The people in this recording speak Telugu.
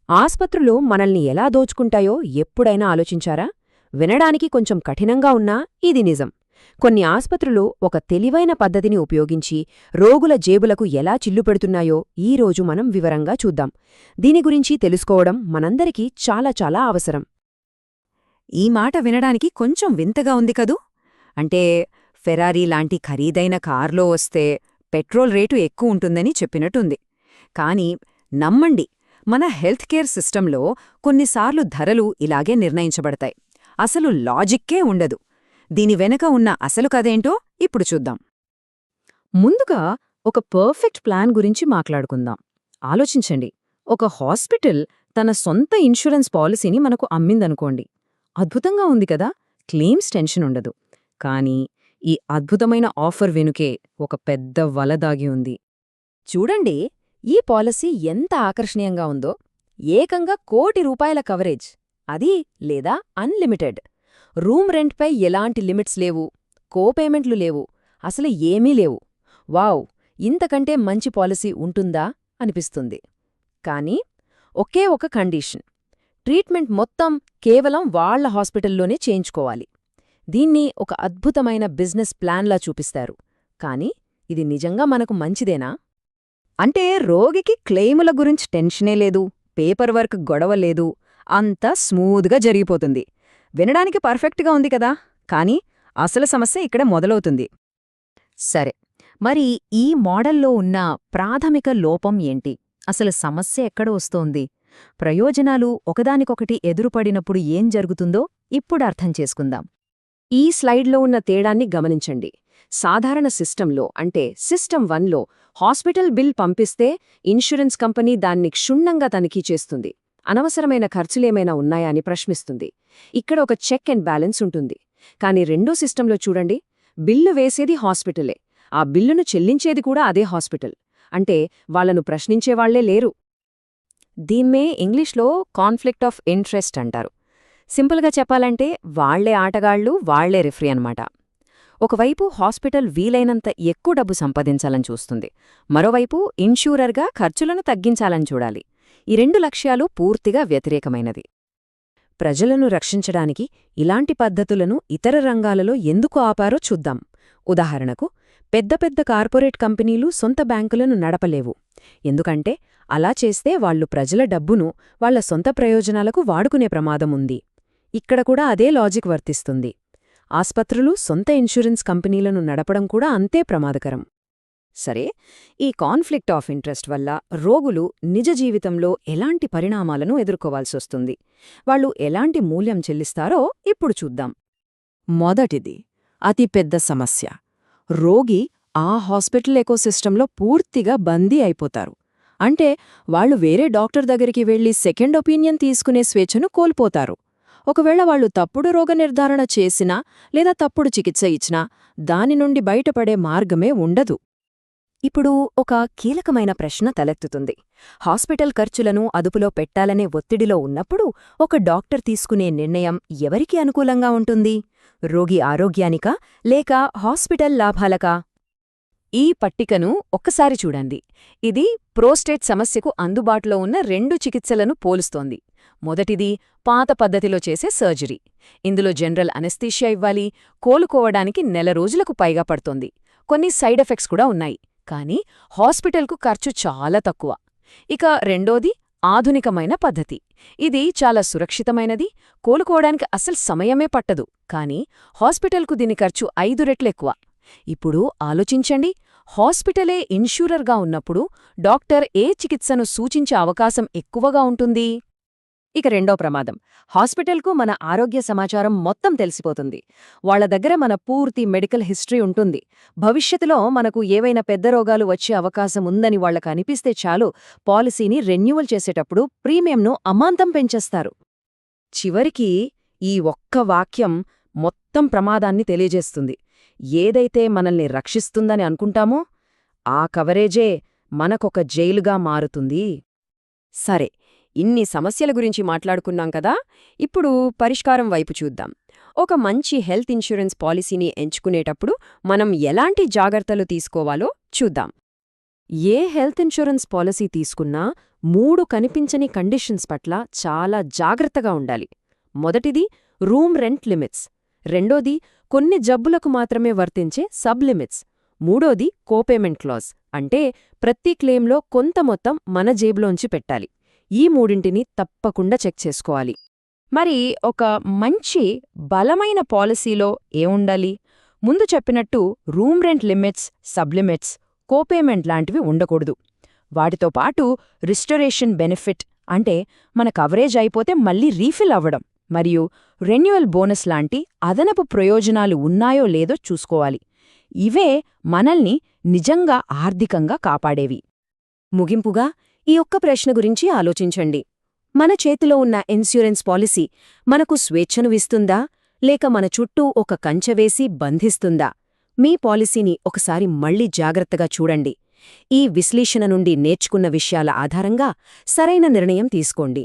ఆస్పత్రులు మనల్ని ఎలా దోచుకుంటాయో ఎప్పుడైనా ఆలోచించారా? వినడానికి కొంచెం కఠినంగా ఉన్నా ఇది నిజం. కొన్ని ఆస్పత్రులు ఒక తెలివైన పద్ధతిని ఉపయోగించి రోగుల జేబులకు ఎలా చిల్లుపెడుతున్నాయో ఈరోజు మనం వివరంగా చూద్దాం. దీని గురించి తెలుసుకోవడం మనందరికీ చాలా చాలా అవసరం. ఈ మాట వినడానికి కొంచెం వింతగా ఉంది కదూ. అంటే ఫెరారీ లాంటి ఖరీదైన కార్లో వస్తే పెట్రోల్ రేటు ఎక్కువ ఉంటుందని చెప్పినట్టుంది. కానీ నమ్మండి, మన హెల్త్ కేర్ సిస్టంలో కొన్నిసార్లు ధరలు ఇలాగే నిర్ణయించబడతాయి. అసలు లాజిక్కే ఉండదు. దీని వెనక ఉన్న అసలు కథేంటో ఇప్పుడు చూద్దాం. ముందుగా ఒక పర్ఫెక్ట్ ప్లాన్ గురించి మాట్లాడుకుందాం. ఆలోచించండి, ఒక హాస్పిటల్ తన సొంత ఇన్సూరెన్స్ పాలసీని మనకు అమ్మిందనుకోండి. అద్భుతంగా ఉంది కదా, క్లెయిమ్స్ టెన్షన్ ఉండదు. కానీ ఈ అద్భుతమైన ఆఫర్ వెనుకే ఒక పెద్ద వల దాగి ఉంది. చూడండి, ఈ పాలసీ ఎంత ఆకర్షణీయంగా ఉందో. ఏకంగా ₹1,00,00,000 కవరేజ్, అది లేదా అన్లిమిటెడ్. రూమ్ రెంట్పై ఎలాంటి లిమిట్స్ లేవు, కోపేమెంట్లు లేవు, అసలు ఏమీ లేవు. వావ్, ఇంతకంటే మంచి పాలసీ ఉంటుందా అనిపిస్తుంది. కానీ ఒకే ఒక కండీషన్: ట్రీట్మెంట్ మొత్తం కేవలం వాళ్ల హాస్పిటల్లోనే చేయించుకోవాలి. దీన్ని ఒక అద్భుతమైన బిజినెస్ ప్లాన్లా చూపిస్తారు. కానీ ఇది నిజంగా మనకు మంచిదేనా? అంటే రోగికి క్లెయిముల గురించి టెన్షనే లేదు, పేపర్ వర్క్ గొడవ లేదు, అంతా స్మూత్గా జరిగిపోతుంది. వినడానికి పర్ఫెక్ట్గా ఉంది కదా. కానీ అసలు సమస్య ఇక్కడ మొదలవుతుంది. సరే, మరి ఈ మోడల్లో ఉన్న ప్రాథమిక లోపం ఏంటి? అసలు సమస్య ఎక్కడ వస్తోంది? ప్రయోజనాలు ఒకదానికొకటి ఎదురుపడినప్పుడు ఏం జరుగుతుందో ఇప్పుడు అర్థం చేసుకుందాం. ఈ స్లైడ్లో ఉన్న తేడాన్ని గమనించండి. సాధారణ సిస్టంలో, అంటే సిస్టమ్ 1లో హాస్పిటల్ బిల్ పంపిస్తే ఇన్సూరెన్స్ కంపెనీ దాన్ని క్షుణ్ణంగా తనిఖీ చేస్తుంది. అనవసరమైన ఖర్చులేమైనా ఉన్నాయా అని ప్రశ్నిస్తుంది. ఇక్కడ ఒక చెక్ అండ్ బ్యాలెన్స్ ఉంటుంది. కానీ రెండో సిస్టంలో చూడండి, బిల్లు వేసేది హాస్పిటలే, ఆ బిల్లును చెల్లించేది కూడా అదే హాస్పిటల్. అంటే వాళ్లను ప్రశ్నించేవాళ్లే లేరు. దీన్నే ఇంగ్లీష్లో కాన్ఫ్లిక్ట్ ఆఫ్ ఇంట్రెస్ట్ అంటారు. సింపుల్గా చెప్పాలంటే వాళ్లే ఆటగాళ్లు, వాళ్లే రిఫరీ అన్నమాట. ఒకవైపు హాస్పిటల్ వీలైనంత ఎక్కువ డబ్బు సంపాదించాలని చూస్తుంది, మరోవైపు ఇన్సూరర్గా ఖర్చులను తగ్గించాలని చూడాలి. ఈ రెండు లక్ష్యాలు పూర్తిగా వ్యతిరేకమైనది. ప్రజలను రక్షించడానికి ఇలాంటి పద్ధతులను ఇతర రంగాలలో ఎందుకు ఆపారో చూద్దాం. ఉదాహరణకు, పెద్ద పెద్ద కార్పొరేట్ కంపెనీలు సొంత బ్యాంకులను నడపలేవు. ఎందుకంటే అలా చేస్తే వాళ్లు ప్రజల డబ్బును వాళ్ల సొంత ప్రయోజనాలకు వాడుకునే ప్రమాదముంది. ఇక్కడ కూడా అదే లాజిక్ వర్తిస్తుంది. ఆస్పత్రులు సొంత ఇన్సూరెన్స్ కంపెనీలను నడపడం కూడా అంతే ప్రమాదకరం. సరే, ఈ కాన్ఫ్లిక్ట్ ఆఫ్ ఇంట్రెస్ట్ వల్ల రోగులు నిజ జీవితంలో ఎలాంటి పరిణామాలను ఎదుర్కోవాల్సొస్తుంది, వాళ్ళు ఎలాంటి మూల్యం చెల్లిస్తారో ఇప్పుడు చూద్దాం. మొదటిది, అతిపెద్ద సమస్య: రోగి ఆ హాస్పిటల్ ఎకోసిస్టంలో పూర్తిగా బందీ అయిపోతారు. అంటే వాళ్లు వేరే డాక్టర్ దగ్గరికి వెళ్లి సెకండ్ ఒపీనియన్ తీసుకునే స్వేచ్ఛను కోల్పోతారు. ఒకవేళ వాళ్లు తప్పుడు రోగ నిర్ధారణ చేసినా లేదా తప్పుడు చికిత్స ఇచ్చినా దాని నుండి బయటపడే మార్గమే ఉండదు. ఇప్పుడు ఒక కీలకమైన ప్రశ్న తలెత్తుతుంది. హాస్పిటల్ ఖర్చులను అదుపులో పెట్టాలనే ఒత్తిడిలో ఉన్నప్పుడు ఒక డాక్టర్ తీసుకునే నిర్ణయం ఎవరికి అనుకూలంగా ఉంటుంది? రోగి ఆరోగ్యానికా లేక హాస్పిటల్ లాభాలకా? ఈ పట్టికను ఒక్కసారి చూడండి. ఇది ప్రోస్టేట్ సమస్యకు అందుబాటులో ఉన్న 2 చికిత్సలను పోలుస్తోంది. మొదటిది పాత పద్ధతిలో చేసే సర్జరీ. ఇందులో జనరల్ అనెస్థీషియా ఇవ్వాలి, కోలుకోవడానికి నెల రోజులకు పైగా పడుతోంది. కొన్ని సైడ్ ఎఫెక్ట్స్ కూడా ఉన్నాయి, కానీ హాస్పిటల్కు ఖర్చు చాలా తక్కువ. ఇక రెండోది ఆధునికమైన పద్ధతి. ఇది చాలా సురక్షితమైనది, కోలుకోవడానికి అసలు సమయమే పట్టదు. కానీ హాస్పిటల్కు దీని ఖర్చు 5 రెట్లెక్కువ. ఇప్పుడు ఆలోచించండి, హాస్పిటలే ఇన్సూరర్గా ఉన్నప్పుడు డాక్టర్ ఏ చికిత్సను సూచించే అవకాశం ఎక్కువగా ఉంటుంది? ఇక రెండో ప్రమాదం: హాస్పిటల్కు మన ఆరోగ్య సమాచారం మొత్తం తెలిసిపోతుంది. వాళ్ల దగ్గర మన పూర్తి మెడికల్ హిస్టరీ ఉంటుంది. భవిష్యత్తులో మనకు ఏవైనా పెద్ద రోగాలు వచ్చే అవకాశం ఉందని వాళ్లకు అనిపిస్తే చాలు, పాలసీని రెన్యూవల్ చేసేటప్పుడు ప్రీమియంను అమాంతం పెంచేస్తారు. చివరికి ఈ ఒక్క వాక్యం మొత్తం ప్రమాదాన్ని తెలియజేస్తుంది. ఏదైతే మనల్ని రక్షిస్తుందని అనుకుంటామో ఆ కవరేజే మనకొక జైలుగా మారుతుంది. సరే, ఇన్ని సమస్యల గురించి మాట్లాడుకున్నాం కదా, ఇప్పుడు పరిష్కారం వైపు చూద్దాం. ఒక మంచి హెల్త్ ఇన్సూరెన్స్ పాలసీని ఎంచుకునేటప్పుడు మనం ఎలాంటి జాగ్రత్తలు తీసుకోవాలో చూద్దాం. ఏ హెల్త్ ఇన్సూరెన్స్ పాలసీ తీసుకున్నా 3 కనిపించని కండిషన్స్ పట్ల చాలా జాగ్రత్తగా ఉండాలి. మొదటిది రూమ్ రెంట్ లిమిట్స్, రెండోది కొన్ని జబ్బులకు మాత్రమే వర్తించే సబ్ లిమిట్స్, మూడోది కోపేమెంట్ క్లాజ్ అంటే ప్రతి క్లెయిమ్లో కొంత మొత్తం మన జేబులోంచి పెట్టాలి. ఈ మూడింటిని తప్పకుండా చెక్ చేసుకోవాలి. మరి ఒక మంచి బలమైన పాలసీలో ఏముండాలి? ముందు చెప్పినట్టు రూమ్ రెంట్ లిమిట్స్, సబ్లిమిట్స్, కోపేమెంట్ లాంటివి ఉండకూడదు. వాటితో పాటు రిస్టరేషన్ బెనిఫిట్ అంటే మన కవరేజ్ అయిపోతే మళ్ళీ రీఫిల్ అవ్వడం, మరియు రెన్యువల్ బోనస్ లాంటి అదనపు ప్రయోజనాలు ఉన్నాయో లేదో చూసుకోవాలి. ఇవే మనల్ని నిజంగా ఆర్థికంగా కాపాడేవి. ముగింపుగా ఈ ఒక్క ప్రశ్న గురించి ఆలోచించండి. మన చేతిలో ఉన్న ఇన్సూరెన్స్ పాలసీ మనకు స్వేచ్ఛను ఇస్తుందా, లేక మన చుట్టూ ఒక కంచె వేసి బంధిస్తుందా? మీ పాలసీని ఒకసారి మళ్ళీ జాగ్రత్తగా చూడండి. ఈ విశ్లేషణ నుండి నేర్చుకున్న విషయాల ఆధారంగా సరైన నిర్ణయం తీసుకోండి.